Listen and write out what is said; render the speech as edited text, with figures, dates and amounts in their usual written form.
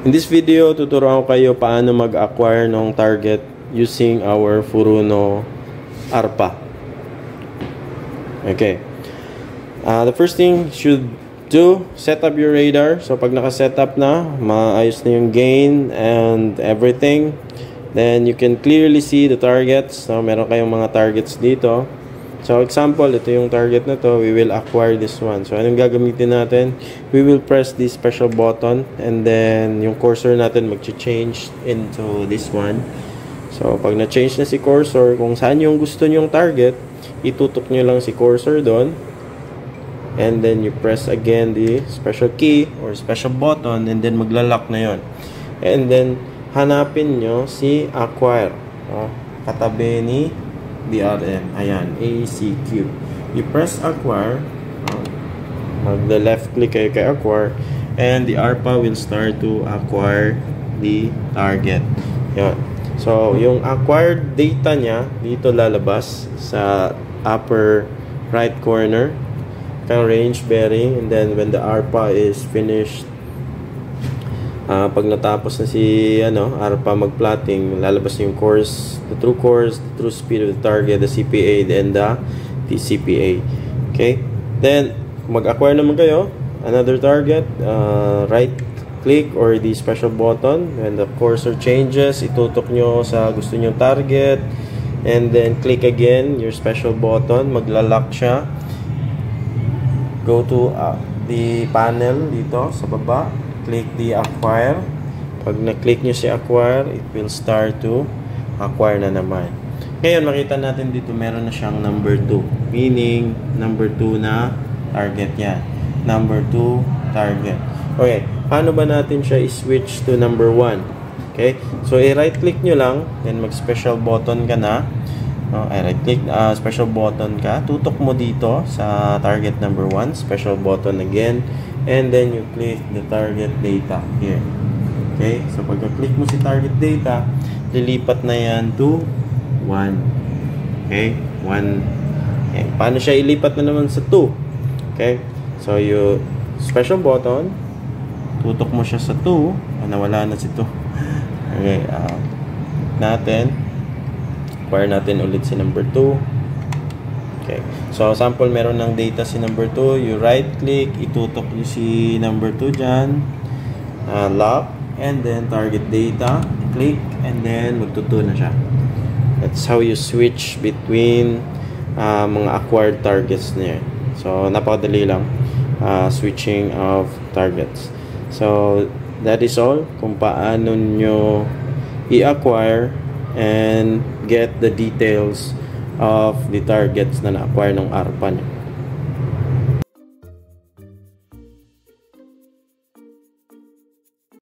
In this video, tuturuan ko kayo paano mag-acquire ng target using our Furuno ARPA. Okay. The first thing you should do, set up your radar. So pag naka-set up na, maayos na yung gain and everything, then you can clearly see the targets. So meron kayong mga targets dito. So example, ito yung target na to, we will acquire this one. So anong gagamitin natin? We will press this special button and then yung cursor natin mag-change into this one. So pag na-change na si cursor, kung saan yung gusto nyong target, itutok nyo lang si cursor doon. And then you press again the special key or special button and then magla-lock na yon. And then hanapin nyo si acquire. Katabi ni BRM. Ayan, ACQ. You press acquire. Mag-left click kayo kay acquire. And the ARPA will start to acquire the target. Yan. So, yung acquired data niya, dito lalabas sa upper right corner. Kang range bearing. And then, when the ARPA is finished, pag natapos na si ARPA mag-plotting, lalabas yung course, the true speed of the target, the CPA, and the TCPA. Okay? Then, mag-acquire naman kayo, another target, right click or the special button. When the cursor changes, itutok nyo sa gusto nyo target, and then click again your special button, magla-lock siya. Go to the panel dito sa baba. Click the acquire. Pag na-click nyo si acquire, it will start to acquire na naman. Ngayon, makita natin dito meron na siyang number 2. Meaning, number 2 na target yan. Number 2 target. Okay, paano ba natin siya i-switch to number 1? Okay, so i-right click nyo lang, then mag-special button ka na. Right click, special button ka. Tutok mo dito sa target number 1. Special button again. And then you click the target data here. Okay? So pagka-click mo si target data, lilipat na yan to 1. Okay? 1. Okay. Paano siya ilipat na naman sa 2? Okay? So you special button, tutok mo siya sa 2. Nawala na si 2. Okay. Acquire natin ulit si number 2. Okay. So, sample, meron ng data si number 2. You right-click, itutok nyo si number 2 dyan. Lock. And then, target data. Click. And then, magtuto na siya. That's how you switch between mga acquired targets niya. So, napakadali lang. Switching of targets. So, that is all. Kung paano nyo i-acquire and get the details of the targets na na-acquire ng ARPA niya.